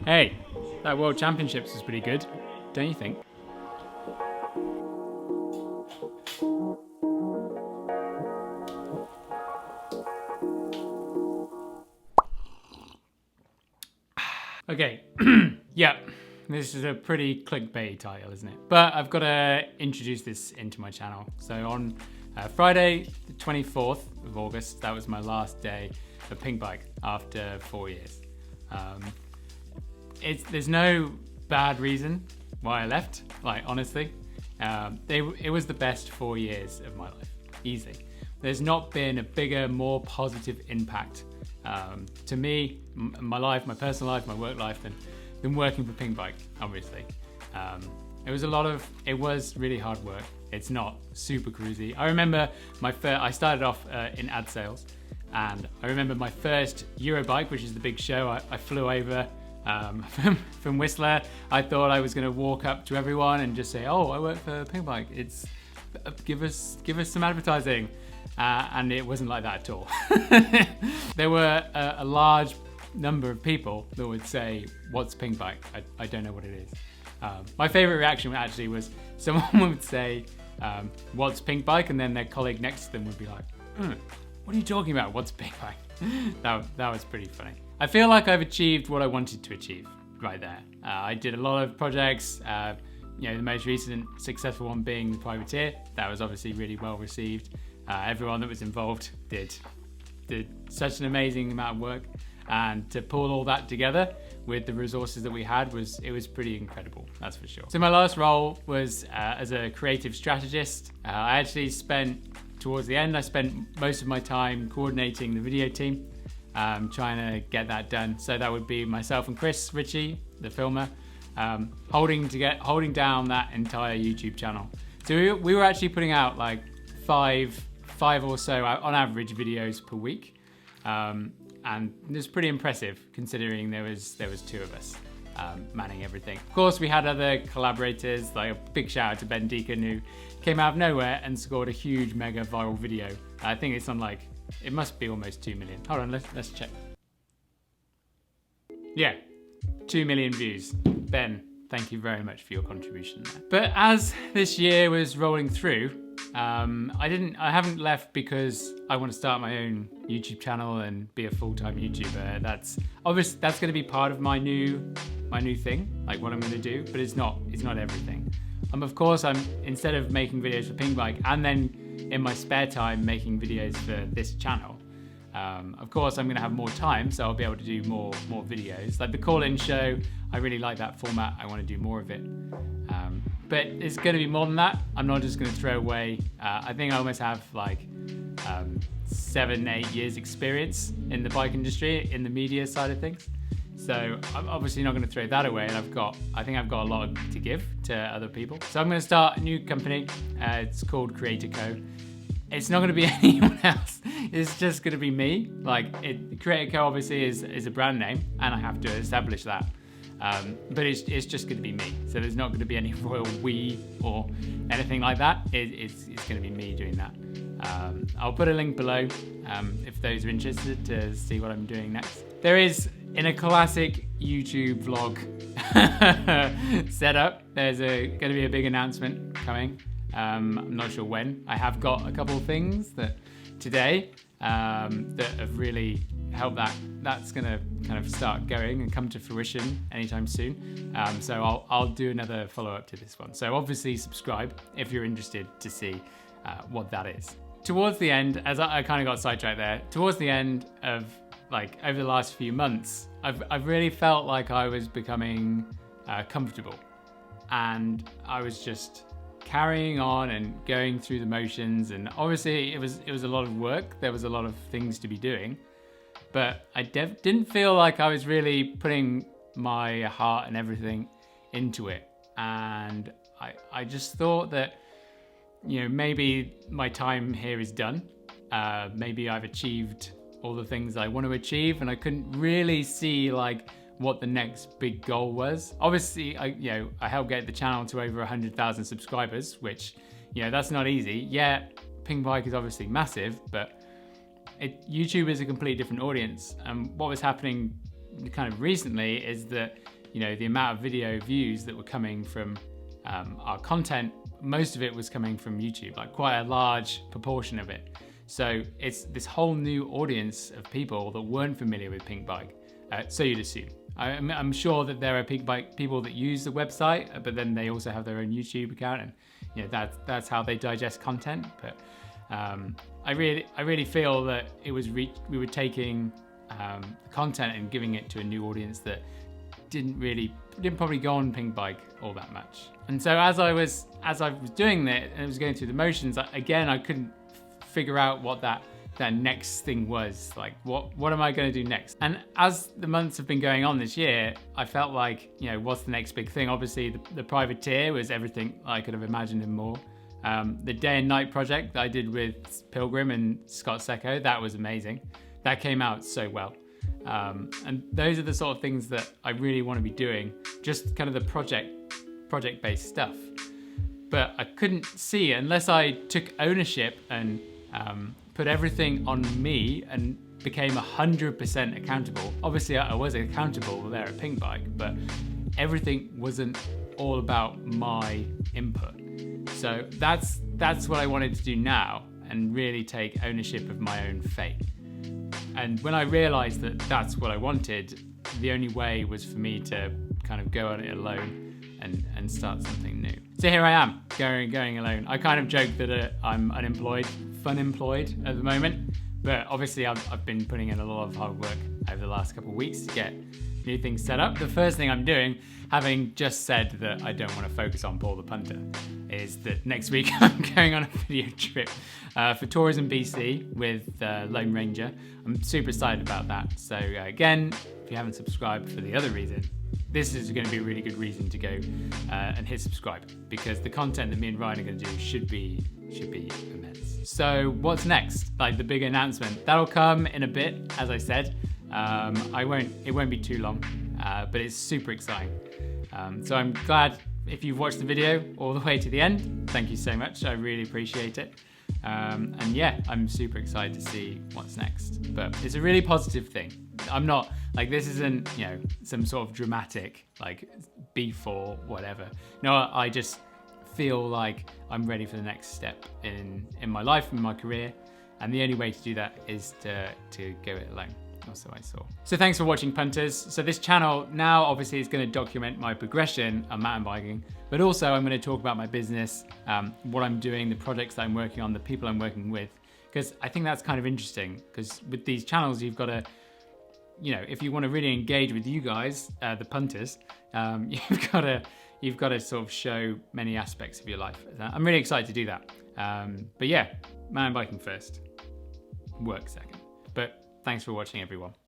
Hey, that World Championships was pretty good, don't you think? Okay, yeah, this is a pretty clickbait title, isn't it? But I've got to introduce this into my channel. So on Friday, the 24th of August, that was my last day of Pinkbike after 4 years. There's no bad reason why I left, like honestly. It was the best 4 years of my life, easily. There's not been a bigger, more positive impact to me, my life, my personal life, my work life, than working for Pinkbike, obviously. It was really hard work. It's not super cruisy. I remember I started off in ad sales, and I remember my first Eurobike, which is the big show. I flew over from Whistler. I thought I was going to walk up to everyone and just say, "Oh, I work for Pinkbike. Give us some advertising," and it wasn't like that at all. There were a large number of people that would say, "What's Pinkbike? I don't know what it is." My favorite reaction actually was someone would say, "What's Pinkbike?" and then their colleague next to them would be like, "What are you talking about? What's Pinkbike?" That was pretty funny. I feel like I've achieved what I wanted to achieve right there. I did a lot of projects, the most recent successful one being the Privateer. That was obviously really well received. Everyone that was involved did such an amazing amount of work, and to pull all that together with the resources that we had was pretty incredible, that's for sure. So my last role was as a creative strategist. I actually towards the end, I spent most of my time coordinating the video team, trying to get that done. So that would be myself and Chris Ritchie, the filmer, holding down that entire YouTube channel. So we were actually putting out like five or so on average videos per week, and it was pretty impressive considering there was two of us manning everything. Of course, we had other collaborators, like a big shout out to Ben Deacon, who came out of nowhere and scored a huge mega viral video. I think it's on it must be almost 2 million. Hold on, let's check. Yeah, 2 million views. Ben, thank you very much for your contribution there. But as this year was rolling through, I haven't left because I want to start my own YouTube channel and be a full-time YouTuber. That's going to be part of my new thing, like what I'm going to do, but it's not everything. Of course, instead of making videos for Pinkbike and then in my spare time making videos for this channel, of course I'm going to have more time, so I'll be able to do more videos. Like the call-in show, I really like that format. I want to do more of it. But it's going to be more than that. I'm not just going to throw away. I think I almost have 7-8 years experience in the bike industry, in the media side of things. So I'm obviously not going to throw that away, and I think I've got a lot to give to other people. So I'm going to start a new company. It's called Creator Co. It's not going to be anyone else. It's just going to be me. Creator Co obviously is a brand name, and I have to establish that. But it's just going to be me. So there's not going to be any royal we or anything like that. It's going to be me doing that. I'll put a link below if those are interested to see what I'm doing next. There is, in a classic YouTube vlog setup, there's going to be a big announcement coming. I'm not sure when. I have got a couple of things today that have really helped that's going to kind of start going and come to fruition anytime soon. So I'll do another follow-up to this one. So obviously subscribe if you're interested to see what that is. Towards the end, as I kind of got sidetracked there, towards the end of over the last few months, I've really felt like I was becoming comfortable, and I was just carrying on and going through the motions. And obviously it was a lot of work. There was a lot of things to be doing, but I didn't feel like I was really putting my heart and everything into it. And I just thought that, maybe my time here is done. Maybe I've achieved all the things I want to achieve, and I couldn't really see what the next big goal was. Obviously, I helped get the channel to over 100,000 subscribers, which, that's not easy. Yeah, Pinkbike is obviously massive, but YouTube is a completely different audience. And what was happening kind of recently is that you know, the amount of video views that were coming from our content, most of it was coming from YouTube, like quite a large proportion of it. So it's this whole new audience of people that weren't familiar with Pinkbike. So you'd assume. I'm sure that there are Pinkbike people that use the website, but then they also have their own YouTube account, and you know that's how they digest content. But I really feel that it was we were taking content and giving it to a new audience that didn't probably go on Pinkbike all that much. And so as I was doing that and I was going through the motions, again I couldn't figure out what that next thing was. Like what am I going to do next? And as the months have been going on this year, I felt like, you know, what's the next big thing? Obviously the privateer was everything I could have imagined and more. The day and night project that I did with Pilgrim and Scott Secco, that was amazing. That came out so well. And those are the sort of things that I really want to be doing, just kind of the project-based stuff. But I couldn't see it unless I took ownership and put everything on me and became 100% accountable. Obviously I was accountable there at Pinkbike, but everything wasn't all about my input. So that's what I wanted to do now, and really take ownership of my own fate. And when I realized that that's what I wanted, the only way was for me to kind of go on it alone and start something new. So here I am, going alone. I kind of joke that I'm unemployed, fun-employed at the moment, but obviously I've been putting in a lot of hard work over the last couple of weeks to get new things set up. The first thing I'm doing, having just said that I don't want to focus on Paul the Punter, is that next week I'm going on a video trip for Tourism BC with Lone Ranger. I'm super excited about that. So again, if you haven't subscribed for the other reason, this is going to be a really good reason to go and hit subscribe, because the content that me and Ryan are going to do should be immense. So what's next? Like the big announcement, that'll come in a bit, as I said. It won't be too long, but it's super exciting. So I'm glad if you've watched the video all the way to the end. Thank you so much. I really appreciate it. And yeah, I'm super excited to see what's next. But it's a really positive thing. I'm not like, this isn't, you know, some sort of dramatic like beef or whatever. No, I just feel like I'm ready for the next step in my life, in my career, and the only way to do that is to go it alone. Also I saw. So thanks for watching, punters. So this channel now obviously is going to document my progression on mountain biking, but also I'm going to talk about my business, what I'm doing, the projects that I'm working on, the people I'm working with, because I think that's kind of interesting, because with these channels you've got to, you know, if you want to really engage with you guys, the punters, you've got to sort of show many aspects of your life. I'm really excited to do that. But yeah, mountain biking first, work second. But thanks for watching, everyone.